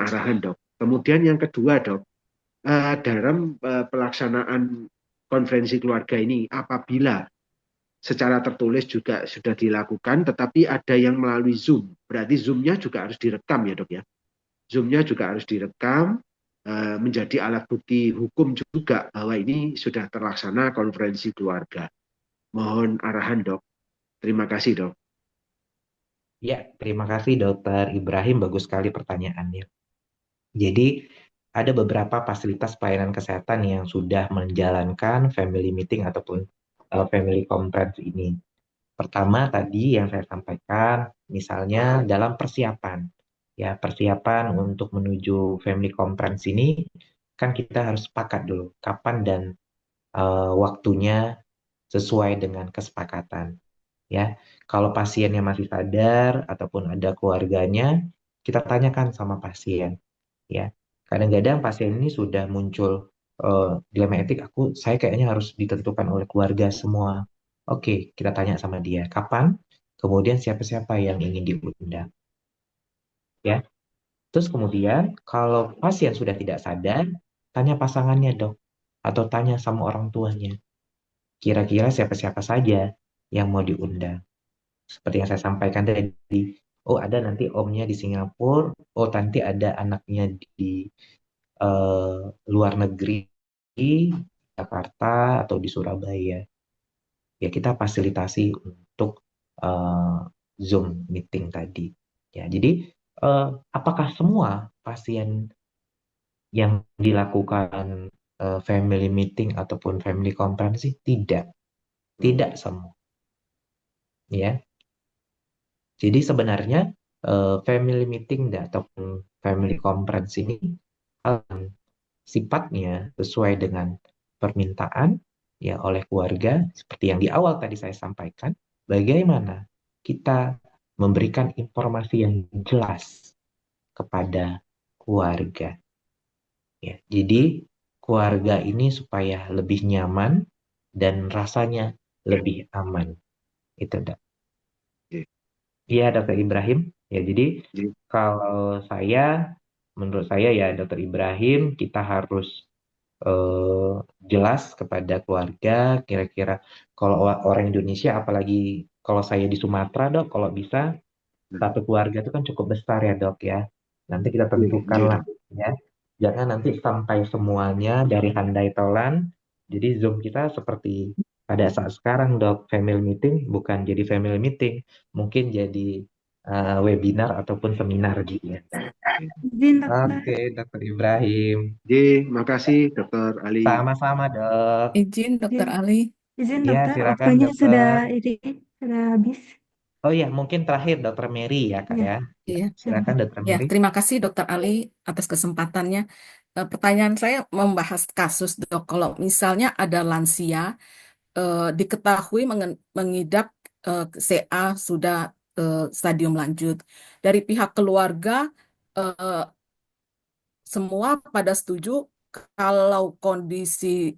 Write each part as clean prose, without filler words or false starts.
arahan dok. Kemudian yang kedua dok, dalam pelaksanaan konferensi keluarga ini apabila secara tertulis juga sudah dilakukan, tetapi ada yang melalui Zoom. Berarti Zoom-nya juga harus direkam ya dok ya. Zoom-nya juga harus direkam, menjadi alat bukti hukum juga bahwa ini sudah terlaksana konferensi keluarga. Mohon arahan dok. Terima kasih dok. Ya, terima kasih Dokter Ibrahim. Bagus sekali pertanyaannya. Jadi, ada beberapa fasilitas pelayanan kesehatan yang sudah menjalankan family meeting ataupun family conference ini. Pertama tadi yang saya sampaikan, misalnya dalam persiapan. Ya, persiapan untuk menuju family conference ini, kan kita harus sepakat dulu kapan dan waktunya sesuai dengan kesepakatan. Ya, kalau pasiennya masih sadar ataupun ada keluarganya, kita tanyakan sama pasien. Ya, kadang-kadang pasien ini sudah muncul dilema etik. Saya kayaknya harus ditentukan oleh keluarga semua. Oke, kita tanya sama dia kapan, kemudian siapa-siapa yang ingin diundang. Ya, terus kemudian kalau pasien sudah tidak sadar, tanya pasangannya dok, atau tanya sama orang tuanya. Kira-kira siapa-siapa saja yang mau diundang. Seperti yang saya sampaikan tadi, oh ada nanti omnya di Singapura, oh nanti ada anaknya di eh, luar negeri, Jakarta atau di Surabaya. Ya kita fasilitasi untuk eh, Zoom meeting tadi. Ya, jadi eh, apakah semua pasien yang dilakukan family meeting ataupun family conference? Tidak, tidak semua. Ya, jadi sebenarnya family meeting ataupun family conference ini sifatnya sesuai dengan permintaan ya oleh keluarga seperti yang di awal tadi saya sampaikan, bagaimana kita memberikan informasi yang jelas kepada keluarga ya. Jadi keluarga ini supaya lebih nyaman dan rasanya lebih aman. Itu Dak. Iya, Dokter Ibrahim. Ya, jadi kalau saya, menurut saya ya Dokter Ibrahim, kita harus eh, jelas kepada keluarga, kira-kira kalau orang Indonesia, apalagi kalau saya di Sumatera, Dok, kalau bisa satu keluarga itu kan cukup besar ya, Dok ya. Nanti kita tentukan Iya lah, dok. ya. Jangan nanti sampai semuanya dari handai tolan. Jadi Zoom kita seperti pada saat sekarang, Dok, family meeting bukan jadi family meeting, mungkin jadi webinar ataupun seminar gitu ya. Izin dokter. Oke, Dokter Ibrahim. Makasih dokter Ali. Sama-sama, Dok. Izin Dokter Izin, Ali. izin Ya, dokter, silakan, waktunya sudah Dokter. ini sudah habis. Oh ya, mungkin terakhir Dokter Mary ya, Kak Ya, ya. Ya, Iya. silakan Dokter Ya, Mary. terima kasih Dokter Ali atas kesempatannya. Pertanyaan saya membahas kasus dok. Kalau misalnya ada lansia diketahui mengidap CA sudah stadium lanjut, dari pihak keluarga eh, semua pada setuju kalau kondisi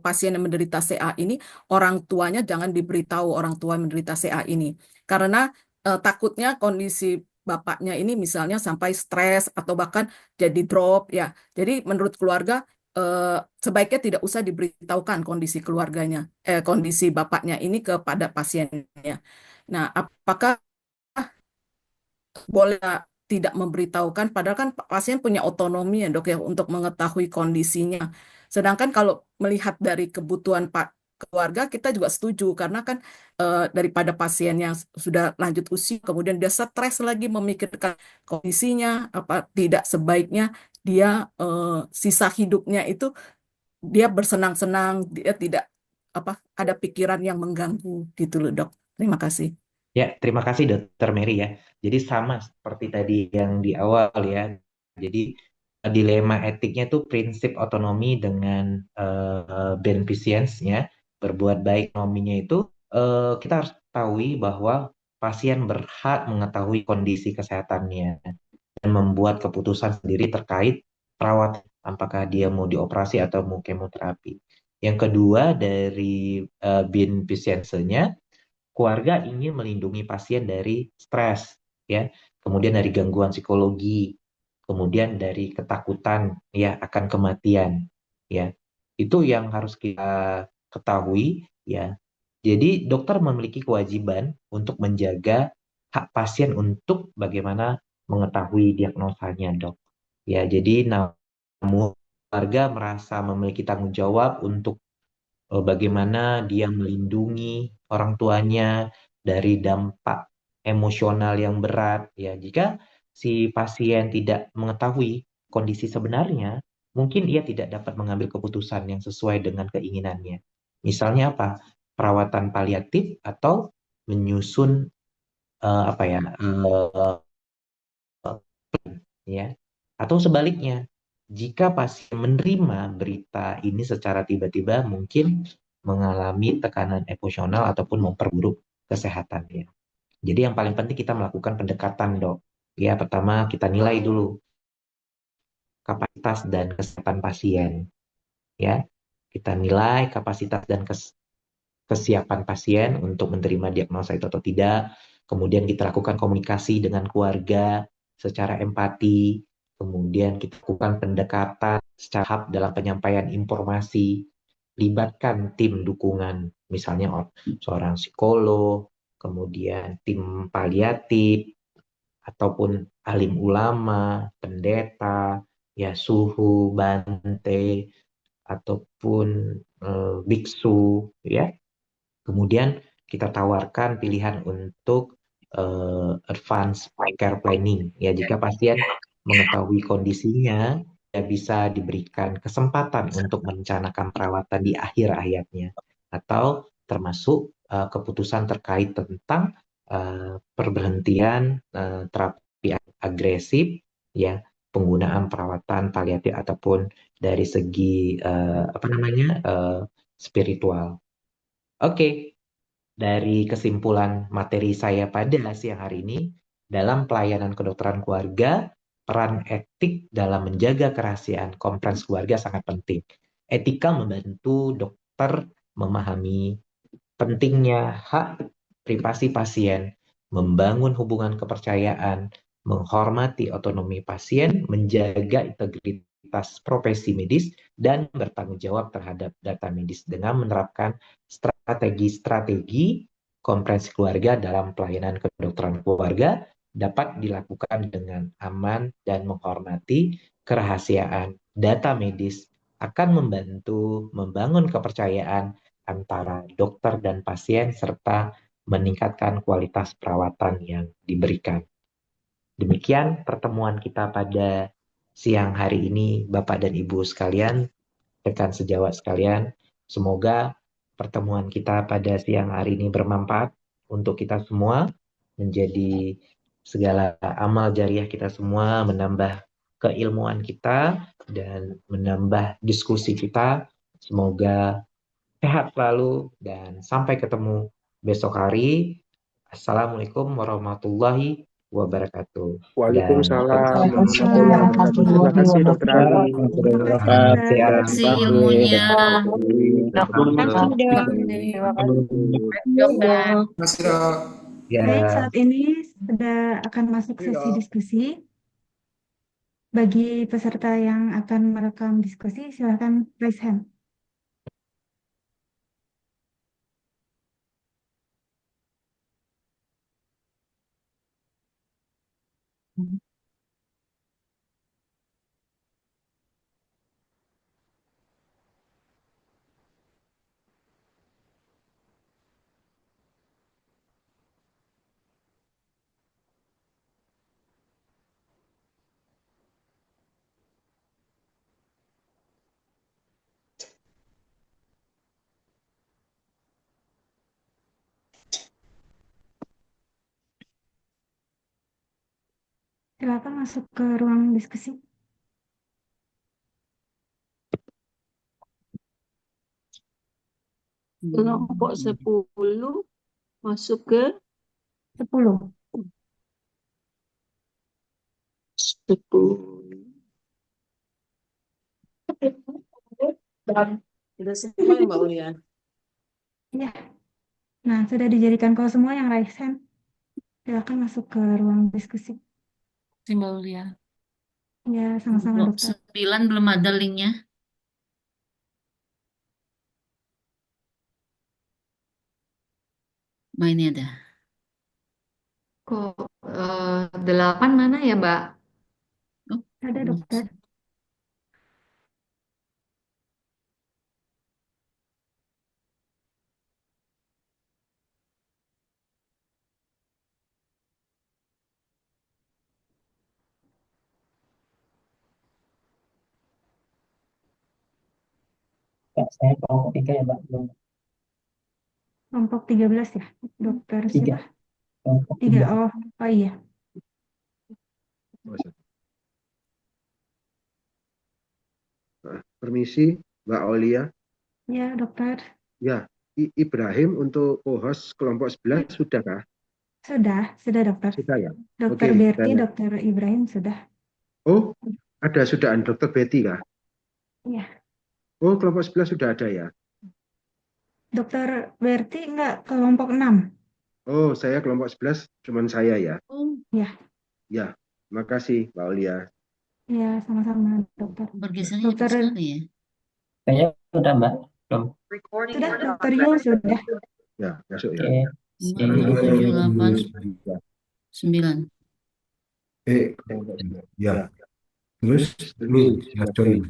pasien yang menderita CA ini orang tuanya jangan diberitahu orang tua yang menderita CA ini karena takutnya kondisi bapaknya ini misalnya sampai stres atau bahkan jadi drop ya. Jadi menurut keluarga eh, sebaiknya tidak usah diberitahukan kondisi keluarganya kondisi bapaknya ini kepada pasiennya. Nah, apakah boleh tidak memberitahukan, padahal kan pasien punya otonomi ya dok ya untuk mengetahui kondisinya. Sedangkan kalau melihat dari kebutuhan Pak keluarga, kita juga setuju karena kan daripada pasien yang sudah lanjut usia, kemudian dia stres lagi memikirkan kondisinya, apa tidak sebaiknya dia sisa hidupnya itu dia bersenang-senang, dia tidak apa ada pikiran yang mengganggu gitu loh dok. Terima kasih. Ya, terima kasih Dokter Mary ya. Jadi sama seperti tadi yang di awal ya. Jadi dilema etiknya tuh prinsip otonomi dengan beneficence-nya, berbuat baik nominya itu kita harus ketahui bahwa pasien berhak mengetahui kondisi kesehatannya dan membuat keputusan sendiri terkait perawat apakah dia mau dioperasi atau mau kemoterapi. Yang kedua dari beneficence-nya keluarga ingin melindungi pasien dari stres, ya, kemudian dari gangguan psikologi, kemudian dari ketakutan ya akan kematian, ya. Itu yang harus kita ketahui, ya. Jadi dokter memiliki kewajiban untuk menjaga hak pasien untuk bagaimana mengetahui diagnosanya, Dok. Ya, jadi namun keluarga merasa memiliki tanggung jawab untuk bagaimana dia melindungi orang tuanya dari dampak emosional yang berat. Ya, jika si pasien tidak mengetahui kondisi sebenarnya, mungkin ia tidak dapat mengambil keputusan yang sesuai dengan keinginannya. Misalnya apa? Perawatan paliatif atau menyusun apa ya? Ya. Atau sebaliknya, jika pasien menerima berita ini secara tiba-tiba mungkin mengalami tekanan emosional ataupun memperburuk kesehatannya. Jadi yang paling penting kita melakukan pendekatan, Dok. Ya, pertama kita nilai dulu kapasitas dan kesehatan pasien. Ya, kita nilai kapasitas dan kesiapan pasien untuk menerima diagnosa itu atau tidak. Kemudian kita lakukan komunikasi dengan keluarga secara empati. Kemudian kita lakukan pendekatan secara hub dalam penyampaian informasi. Libatkan tim dukungan, misalnya seorang psikolog, kemudian tim paliatif, ataupun alim ulama, pendeta, ya suhu, bante, ataupun biksu, ya. Kemudian kita tawarkan pilihan untuk advance care planning. Ya, jika pasien mengetahui kondisinya, ya bisa diberikan kesempatan untuk merencanakan perawatan di akhir hayatnya, atau termasuk keputusan terkait tentang perberhentian terapi agresif, ya, penggunaan perawatan paliatif ataupun dari segi apa namanya spiritual. Oke, dari kesimpulan materi saya pada siang hari ini, dalam pelayanan kedokteran keluarga, peran etik dalam menjaga kerahasiaan konferensi keluarga sangat penting. Etika membantu dokter memahami pentingnya hak privasi pasien, membangun hubungan kepercayaan, menghormati otonomi pasien, menjaga integritas profesi medis, dan bertanggung jawab terhadap data medis dengan menerapkan strategi-strategi konferensi keluarga dalam pelayanan kedokteran keluarga dapat dilakukan dengan aman dan menghormati kerahasiaan data medis akan membantu membangun kepercayaan antara dokter dan pasien serta meningkatkan kualitas perawatan yang diberikan. Demikian pertemuan kita pada siang hari ini, Bapak dan Ibu sekalian, rekan sejawat sekalian. Semoga pertemuan kita pada siang hari ini bermanfaat untuk kita semua, menjadi segala amal jariah kita semua, menambah keilmuan kita, dan menambah diskusi kita. Semoga sehat selalu dan sampai ketemu besok hari. Assalamualaikum warahmatullahi wabarakatuh. Dan Waalaikumsalam Waalaikumsalam warahmatullahi wabarakatuh. Terima warahmatullahi kasih Dokter wabarakatuh. Ali. Terima kasih sehat, dokter. sehat, kasih Terima ilmunya. kasih. Terima kasih, Terima Dok. kasih. Dokter. Mas Dok. Baik, ya. saat ini sudah akan masuk sesi diskusi. Bagi peserta yang akan merekam diskusi, silakan raise hand. Silakan masuk ke ruang diskusi. Kelompok 10 masuk ke 10. 10. Sudah semua ya Mbak Ulia? Ya. Nah, sudah dijadikan call semua yang raise hand. Silakan masuk ke ruang diskusi. Mbak Ulia. Ya, sama-sama Kelompok dokter. 9 belum ada linknya. Oh, ini ada. Kok 8 mana ya, Mbak? Oh, Ada dokter. Kak, saya kelompok 3 ya, Mbak. Belum. Kelompok 13 ya, dokter 3. siapa? Kelompok 3. 3. Oh iya. Oh, permisi, Mbak Aulia. Ya, dokter. Ya, Ibrahim untuk co-host kelompok 11 sudah kah? Sudah dokter. Sudah ya? Dokter Oke, Berti, kita- dokter Ibrahim sudah. Oh, ada sudahan Dokter Betty kah? Iya. Oh, kelompok 11 sudah ada ya? Dokter Berti enggak kelompok 6. Oh, saya kelompok 11, cuman saya ya? Oh, Ya. Ya, makasih Mbak Aulia. Ya, sama-sama dokter. bergesernya cepat Dokter sekali ya. Kayaknya udah, Mbak. Belum. sudah, dokter Yul sudah. Ya, masuk ya. Oke. 4, 7, 8, 9. Ya. Terus ini ya join.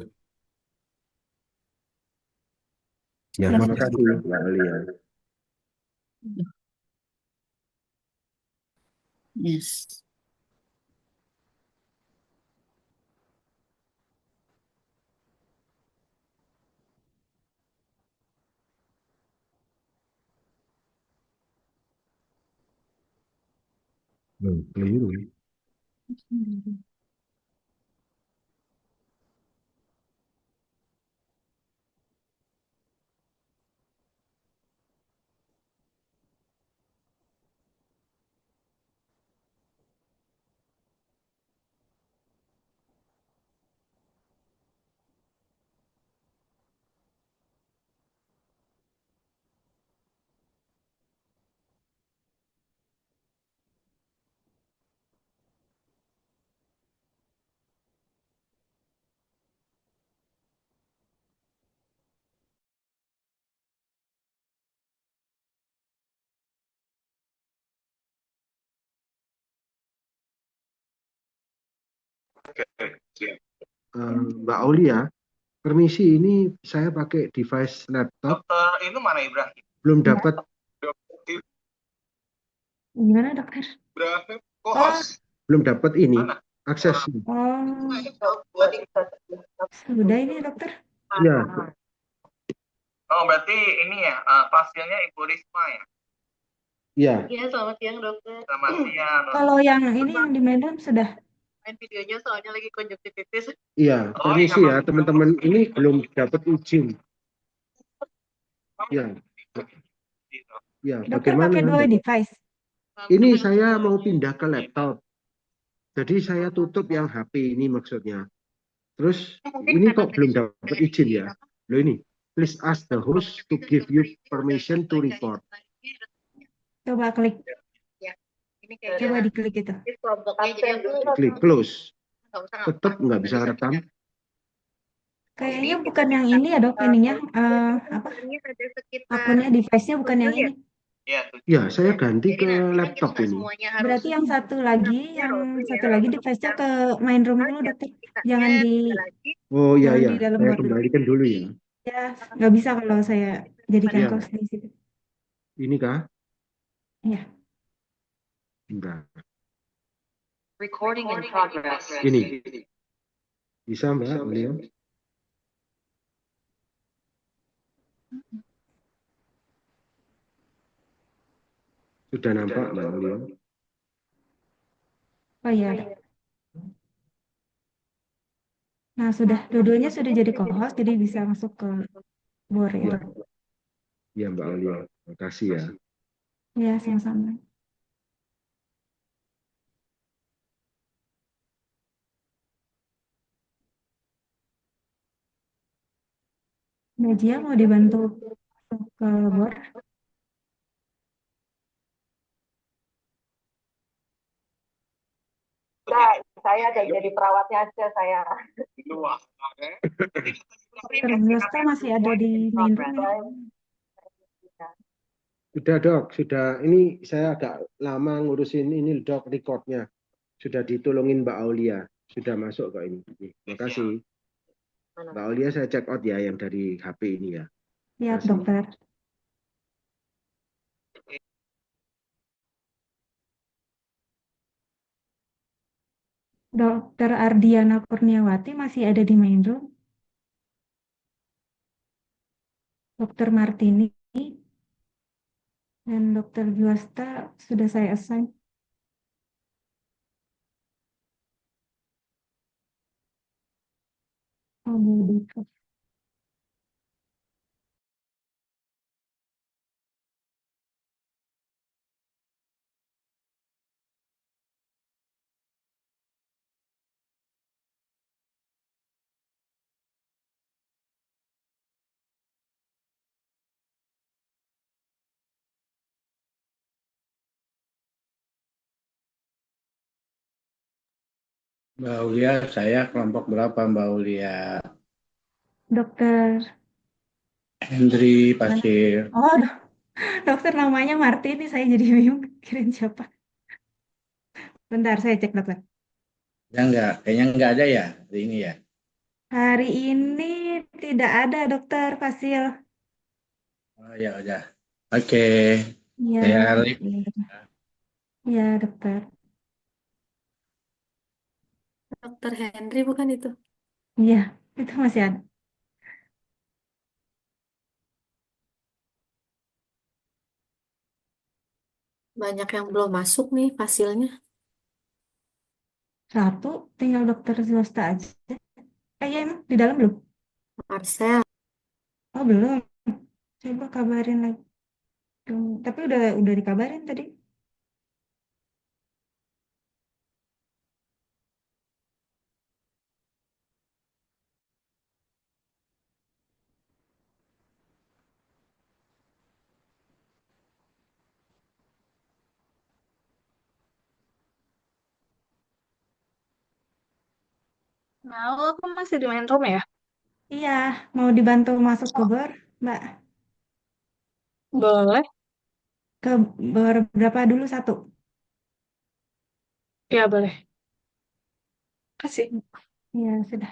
Ya, Ya, Terima kasih Mbak Aulia. Yes. keliru. Mbak Aulia, permisi, ini saya pakai device laptop, Dokter itu mana Ibrahim? belum dapat. gimana dokter? Ibrahim Oh, kos. Belum dapat ini Mana? akses. oh, sudah ini dokter. Ya, Oh berarti ini ya pasiennya Ibu Risma ya? ya. Iya, selamat siang dokter. Selamat siang. Kalau yang ini yang di Medan sudah. Main videonya soalnya lagi konjungtivitis. Iya, Oh, permisi iya, ya teman-teman, ini belum dapat izin. Ya, ya. Dokter Bagaimana? pakai dua device. Ini saya mau pindah ke laptop. Jadi saya tutup yang HP ini maksudnya. Terus ini kok belum dapat izin ya? Loh ini, please ask the host to give you permission to record. Coba klik. Ini kayak Coba diklik itu. jadi aku Klik close. nggak usah Tetap nggak bisa rekam. Kayaknya bukan yang ini ya dok, ininya apa? Ini ada sekitar Akunnya device-nya bukan yang ini. Ya, Ya, saya ganti ke jadi nanti kan laptop kita ini. semuanya harus Berarti yang satu lagi device-nya ke main room dulu dokter. Jangan di Oh ya jangan ya, di dalam saya board dulu. kembalikan dulu ya. Ya, nggak bisa kalau saya jadikan Ya. close di situ. Ini kah? Iya. Enggak. recording in progress. Ini. Bisa Mbak Aulia? Sudah nampak Mbak Aulia? Oh iya. Nah, sudah dua-duanya sudah jadi co-host, jadi bisa masuk ke board ya Ya, dok. ya Mbak Aulia. Makasih ya. Ya, sama-sama. Najia mau dibantu masuk ke board? Saya ada jadi perawatnya aja saya. Dokter Josta masih ada di main room ya? Sudah dok, sudah. Ini saya agak lama ngurusin ini dok recordnya. Sudah ditolongin Mbak Aulia. Sudah masuk kok ini. Terima kasih. Mbak Aulia saya check out ya yang dari HP ini ya. Siap, Terima kasih. dokter. Dokter Ardiana Kurniawati masih ada di main room. Dokter Martini dan Dokter Juwasta sudah saya assign. Oh, Bu. Mbak Aulia, saya kelompok berapa Mbak Aulia? Dokter. Hendri Pasir. Oh, dokter namanya Martini, saya jadi bingung kirain siapa. Bentar, saya cek dokter. Ya enggak, kayaknya enggak ada ya hari ini ya. Hari ini tidak ada dokter Fasil. Oh ya udah. Oke. Iya, Saya live. iya dokter. Dokter Henry bukan itu? Iya, itu masih ada. Banyak yang belum masuk nih hasilnya. Satu, tinggal dokter swasta aja. Iya emang di dalam belum? Marcel. Oh belum. Coba kabarin lagi. Tapi udah dikabarin tadi. Mau aku masih di main room ya? Iya, mau dibantu masuk ke bor, Mbak. Boleh. Ke bor berapa dulu satu? Ya boleh. Kasih. Iya sudah.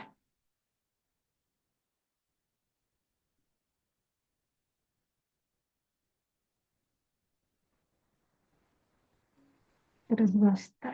Terus swasta.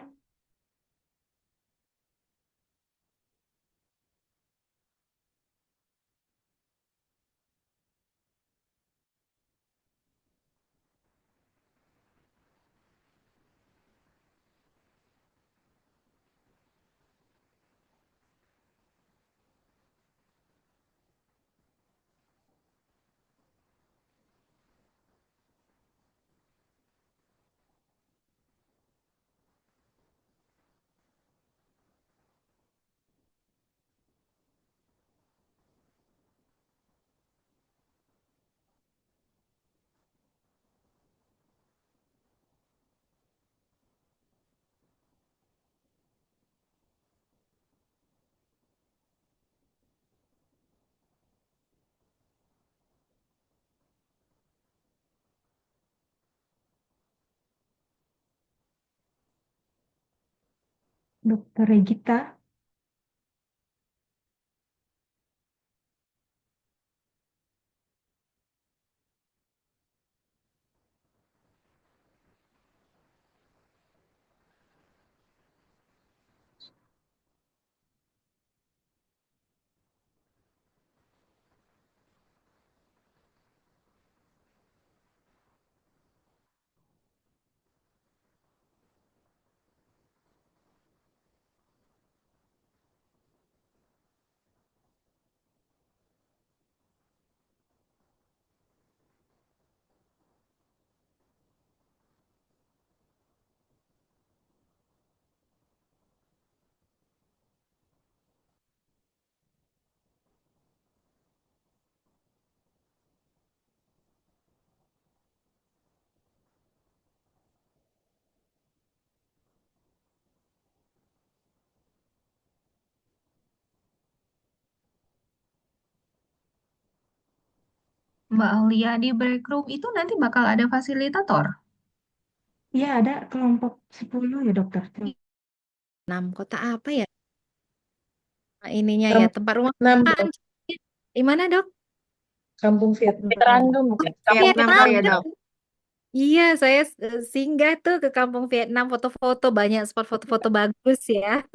Dokter Regita. Mbak Aulia di break room itu nanti bakal ada fasilitator. Iya, ada kelompok 10 ya dokter. 6 kota apa ya? Ininya ya, Kampung tempat rumah Vietnam, makan. Dok. Di mana, Dok? Kampung Vietnam. Random Vietnam Vietnam, kali ya, Dok. Dok. Iya, saya singgah tuh ke kampung Vietnam, foto-foto, banyak spot foto-foto bagus ya.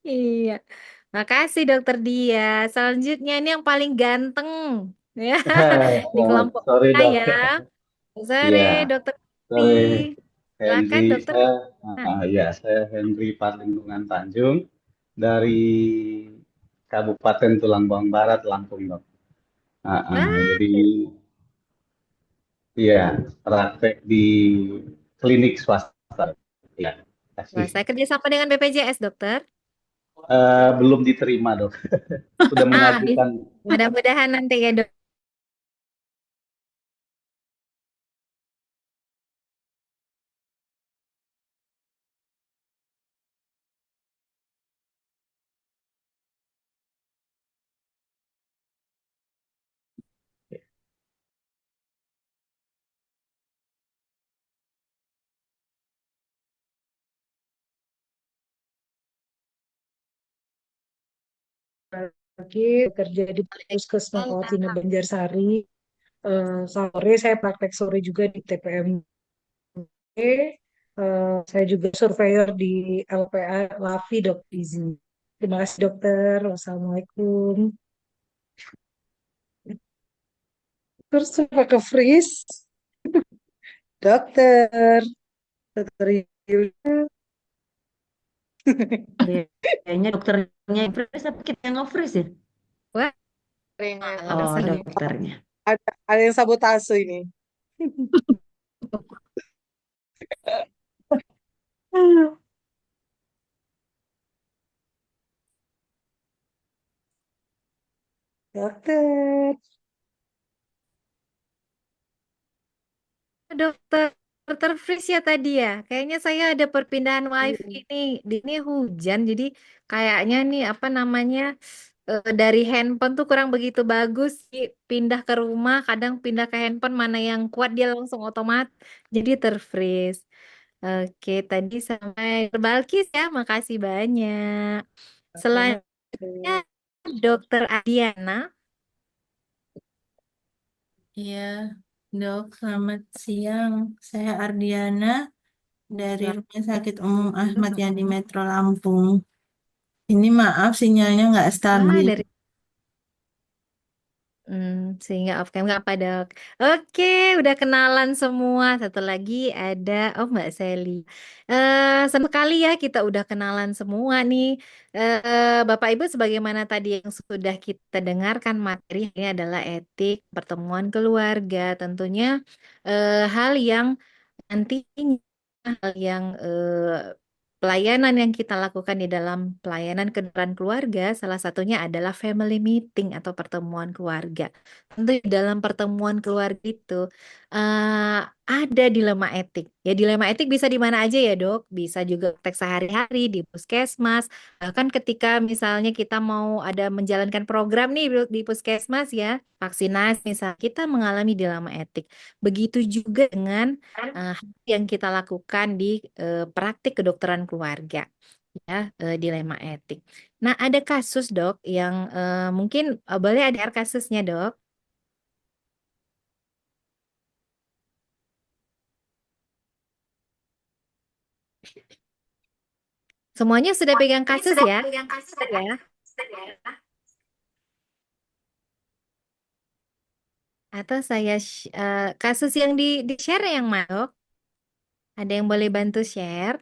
Iya. Makasih Dokter Dia. Selanjutnya ini yang paling ganteng ya di kelompok Sorry kita dok. ya. Sore Iya, Dokter sorry Henry. Silakan Henry. Dokter. Saya Henry Parlindungan Tanjung dari Kabupaten Tulang Bawang Barat, Lampung dok. Jadi iya praktek di klinik swasta. Iya, Wah, kasih. saya kerjasama dengan BPJS Dokter. Belum diterima dok. Sudah mengajukan. Mudah-mudahan nanti ya Dok. Lagi kerja di Puskesmas Kawatina Banjarsari. Sore saya praktek sore juga di TPM. Saya juga surveyor di LPA Lafi dok izin. Terima kasih dokter. Wassalamualaikum. Terus pakai freeze. Dokter Yulia. Kayaknya dokternya freeze tapi kita yang nge-freeze ya? Wah, Oh, dokternya. Ada yang sabotase ini. Dokter. Dokter Fris ya tadi ya. Kayaknya saya ada perpindahan wifi nih. Ini hujan jadi kayaknya nih apa namanya dari handphone tuh kurang begitu bagus sih. Pindah ke rumah, kadang pindah ke handphone mana yang kuat dia langsung otomatis jadi terfreeze. Oke, tadi sampai Balkis ya, makasih banyak. Selanjutnya Dokter Adiana. Iya, Dok, selamat siang. Saya Ardiana dari Rumah Sakit Umum Ahmad Yani Metro Lampung. Ini maaf sinyalnya nggak stabil. dari sehingga off cam nggak apa dok. Oke, udah kenalan semua. Satu lagi ada Mbak Sally. Senang sekali ya kita udah kenalan semua nih. Bapak Ibu sebagaimana tadi yang sudah kita dengarkan materi ini adalah etik pertemuan keluarga. Tentunya hal yang nantinya hal yang pelayanan yang kita lakukan di dalam pelayanan kendaraan keluarga, salah satunya adalah family meeting atau pertemuan keluarga. Tentu di dalam pertemuan keluarga itu ada dilema etik. Ya dilema etik bisa di mana aja ya dok. Bisa juga praktek sehari-hari di puskesmas. Bahkan ketika misalnya kita mau ada menjalankan program nih di puskesmas ya, vaksinasi misal, kita mengalami dilema etik. Begitu juga dengan yang kita lakukan di praktik kedokteran keluarga. Ya, dilema etik. Nah, ada kasus dok yang mungkin boleh ada kasusnya dok. Semuanya sudah pegang kasus ya? Ya. Atau saya kasus yang di share yang mana dok? Ada yang boleh bantu share?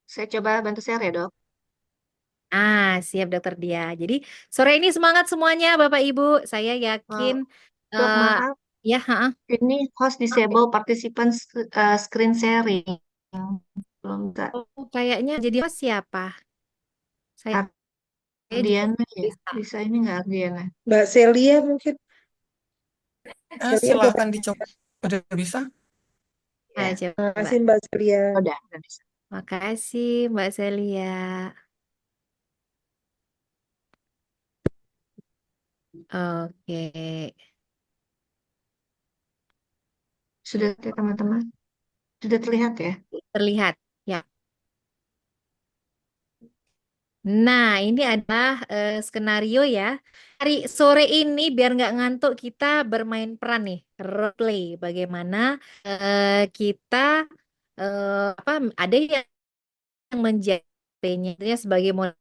Saya coba bantu share ya, Dok. Siap dokter Dia. Jadi sore ini semangat semuanya Bapak Ibu. Saya yakin Dok, maaf. ya, Ini host disable participant screen sharing. Belum bisa. Oh, kayaknya jadi host siapa? Saya Ardiana ya. Bisa ini nggak Ardiana? Mbak Celia mungkin. Silakan dicoba. Udah bisa? Coba. Terima kasih Mbak Celia. Udah bisa. Makasih Mbak Celia. Oke, Sudah ya teman-teman? Sudah terlihat ya? terlihat. Ya. Nah, ini adalah skenario ya. Hari sore ini biar nggak ngantuk kita bermain peran nih, role play. Bagaimana kita apa ada yang menjadi nya sebagai moderator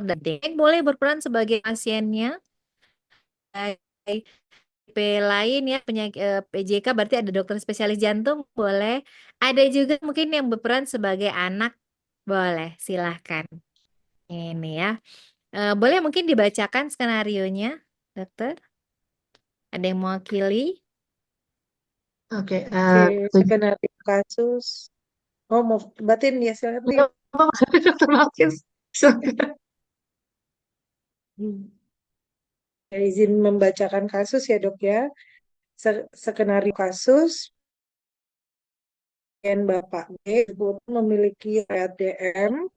dan yang boleh berperan sebagai pasiennya. P lain ya penyakit PJK berarti ada dokter spesialis jantung boleh. Ada juga mungkin yang berperan sebagai anak boleh. Silahkan. Ini ya. Boleh mungkin dibacakan skenarionya, dokter? Ada yang mewakili? Oke, Skenario kasus. Oh, mau batin ya, silakan. Lip. Dokter Malkis. Izin membacakan kasus ya, Dok ya. Skenario kasus. Dan Bapak B memiliki riwayat DM,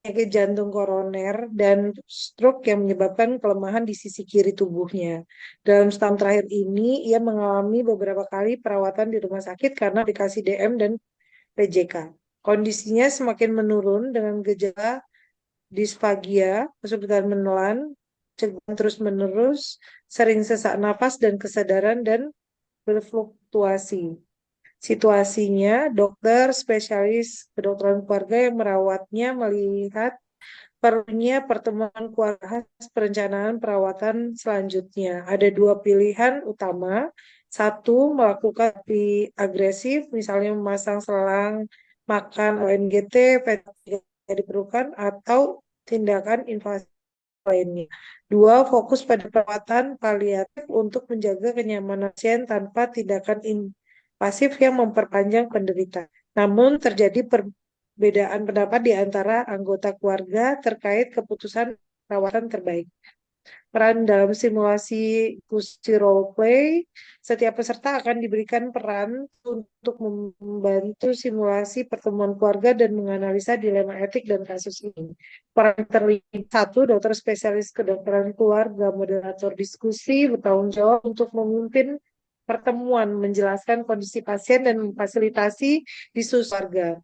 penyakit jantung koroner, dan stroke yang menyebabkan kelemahan di sisi kiri tubuhnya. Dalam setahun terakhir ini, ia mengalami beberapa kali perawatan di rumah sakit karena aplikasi DM dan PJK. Kondisinya semakin menurun dengan gejala disfagia, kesulitan menelan, cegukan terus-menerus, sering sesak nafas dan kesadaran dan berfluktuasi. Situasinya, dokter spesialis kedokteran keluarga yang merawatnya melihat perlunya pertemuan keluarga khas perencanaan perawatan selanjutnya. Ada dua pilihan utama. Satu, melakukan terapi agresif, misalnya memasang selang makan ONGT, tidak diperlukan, atau tindakan invasif lainnya. Dua, fokus pada perawatan paliatif untuk menjaga kenyamanan pasien tanpa tindakan invasif yang memperpanjang penderitaan. Namun terjadi perbedaan pendapat di antara anggota keluarga terkait keputusan perawatan terbaik. Peran dalam simulasi diskusi role play, setiap peserta akan diberikan peran untuk membantu simulasi pertemuan keluarga dan menganalisa dilema etik dan kasus ini. Peran terlibat satu, dokter spesialis kedokteran keluarga, moderator diskusi, bertanggung jawab untuk memimpin pertemuan, menjelaskan kondisi pasien dan memfasilitasi diskusi keluarga.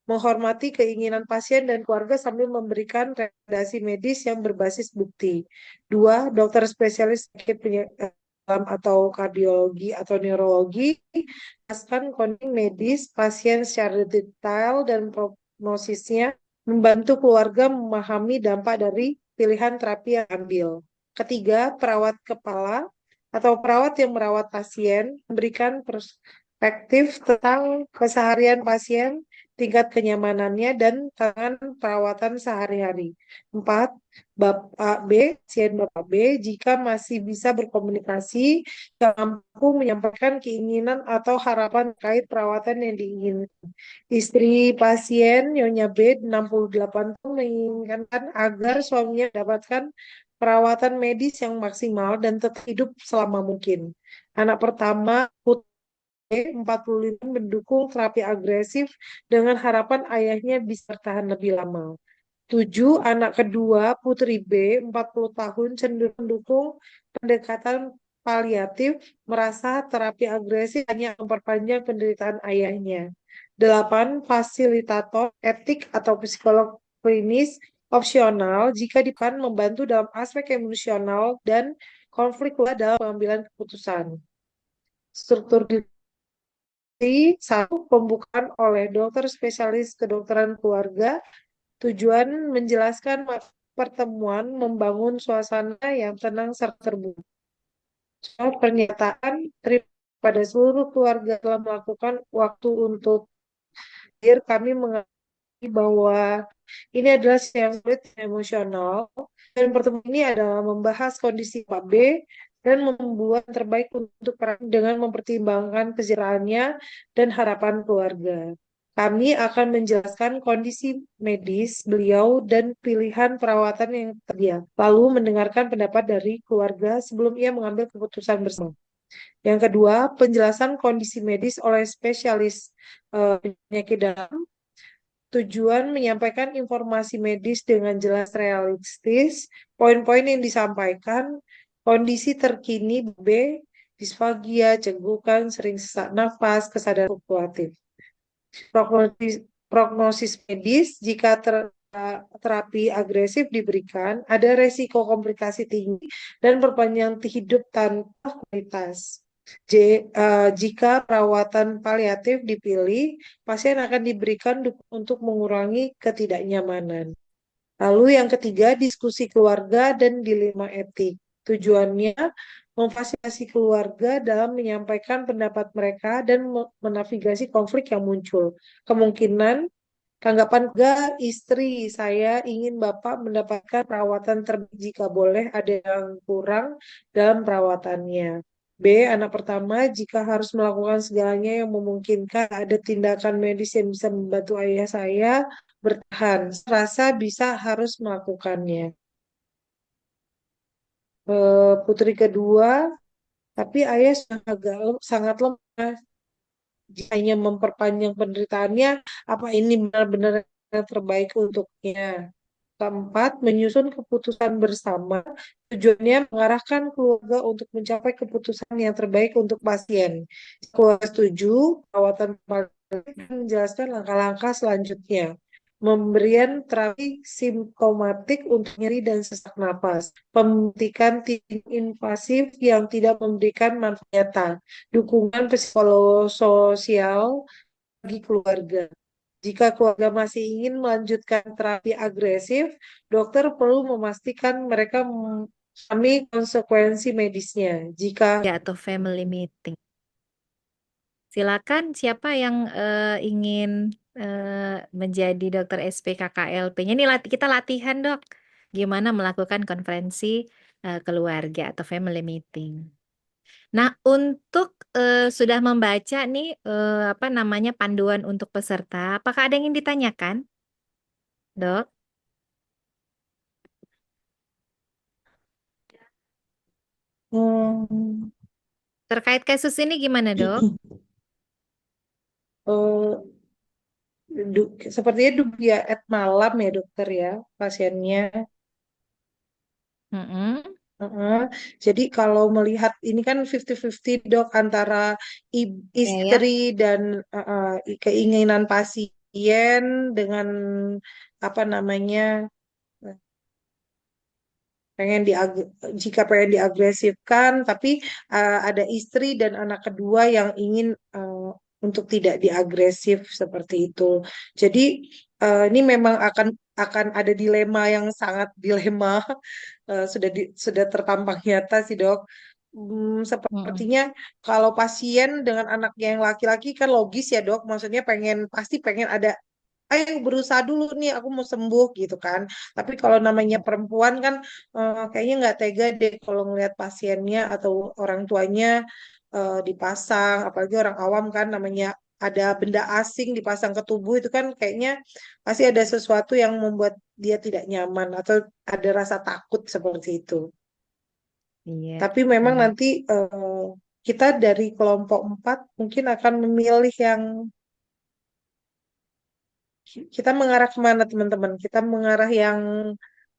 Menghormati keinginan pasien dan keluarga sambil memberikan rekomendasi medis yang berbasis bukti. Dua, dokter spesialis sakit penyakit atau kardiologi atau neurologi, menjelaskan kondisi medis pasien secara detail dan prognosisnya, membantu keluarga memahami dampak dari pilihan terapi yang ambil. Ketiga, perawat kepala atau perawat yang merawat pasien, memberikan perspektif tentang keseharian pasien, tingkat kenyamanannya, dan tantangan perawatan sehari-hari. 4. Bapak B, pasien Bapak B, jika masih bisa berkomunikasi, yang mampu menyampaikan keinginan atau harapan terkait perawatan yang diinginkan. Istri pasien, Nyonya B, 68 tahun, menginginkan agar suaminya mendapatkan perawatan medis yang maksimal dan tetap hidup selama mungkin. Anak pertama, Putri 45 mendukung terapi agresif dengan harapan ayahnya bisa bertahan lebih lama. 7. Anak kedua, Putri B, 40 tahun, cenderung mendukung pendekatan paliatif, merasa terapi agresif hanya memperpanjang penderitaan ayahnya. 8. Fasilitator etik atau psikolog klinis opsional jika dipan membantu dalam aspek emosional dan konflik dalam pengambilan keputusan. Struktur satu, pembukaan oleh dokter spesialis kedokteran keluarga. Tujuan menjelaskan pertemuan, membangun suasana yang tenang serta terbuka. Pernyataan terima pada seluruh keluarga telah melakukan waktu untuk kami mengerti bahwa ini adalah yang sulit dan emosional, dan pertemuan ini adalah membahas kondisi Pak B dan membuat terbaik untuk peran dengan mempertimbangkan kesejahteraannya dan harapan keluarga. Kami akan menjelaskan kondisi medis beliau dan pilihan perawatan yang tersedia, lalu mendengarkan pendapat dari keluarga sebelum ia mengambil keputusan bersama. Yang kedua, penjelasan kondisi medis oleh spesialis penyakit dalam. Tujuan menyampaikan informasi medis dengan jelas realistis, poin-poin yang disampaikan, kondisi terkini B, disfagia, cenggukan, sering sesak nafas, kesadaran fluktuatif. Prognosis medis, jika terapi agresif diberikan, ada resiko komplikasi tinggi dan perpanjangan hidup tanpa kualitas. Jika perawatan paliatif dipilih, pasien akan diberikan untuk mengurangi ketidaknyamanan. Lalu yang ketiga, diskusi keluarga dan dilema etik. Tujuannya memfasilitasi keluarga dalam menyampaikan pendapat mereka dan menavigasi konflik yang muncul. Kemungkinan tanggapan istri saya ingin Bapak mendapatkan perawatan terbaik jika boleh ada yang kurang dalam perawatannya. B, anak pertama, jika harus melakukan segalanya yang memungkinkan ada tindakan medis yang bisa membantu ayah saya bertahan. Rasa bisa harus melakukannya. Putri kedua, tapi ayah sangat lemah. Hanya memperpanjang penderitaannya, apa ini benar-benar yang terbaik untuknya? Keempat, menyusun keputusan bersama. Tujuannya mengarahkan keluarga untuk mencapai keputusan yang terbaik untuk pasien. Keluarga setuju, perawatan menjelaskan langkah-langkah selanjutnya. Memberian terapi simptomatik untuk nyeri dan sesak napas. Pemberikan tindakan invasif yang tidak memberikan manfaat nyata. Dukungan psikososial bagi keluarga. Jika keluarga masih ingin melanjutkan terapi agresif, dokter perlu memastikan mereka memahami konsekuensi medisnya. Jika atau family meeting. Silakan siapa yang ingin menjadi dokter SPKKLP-nya. Ini kita latihan, Dok. Gimana melakukan konferensi keluarga atau family meeting. Nah, untuk sudah membaca nih apa namanya panduan untuk peserta, apakah ada yang ingin ditanyakan, Dok? Terkait kasus ini gimana, Dok? Sepertinya diet malam ya dokter ya pasiennya. Jadi kalau melihat ini kan 50-50 dok antara istri dan keinginan pasien dengan apa namanya jika pengen diagresifkan, tapi ada istri dan anak kedua yang ingin untuk tidak diagresif seperti itu. Jadi ini memang akan ada dilema yang sangat dilema sudah tertampang nyata sih dok. Sepertinya kalau pasien dengan anaknya yang laki-laki kan logis ya dok, maksudnya pasti pengen ada ayo berusaha dulu nih aku mau sembuh gitu kan. Tapi kalau namanya perempuan kan kayaknya nggak tega deh kalau ngelihat pasiennya atau orang tuanya dipasang, apalagi orang awam kan namanya ada benda asing dipasang ke tubuh itu kan kayaknya pasti ada sesuatu yang membuat dia tidak nyaman atau ada rasa takut seperti itu. Iya. Tapi memang nanti kita dari kelompok 4 mungkin akan memilih yang kita mengarah kemana teman-teman? Kita mengarah yang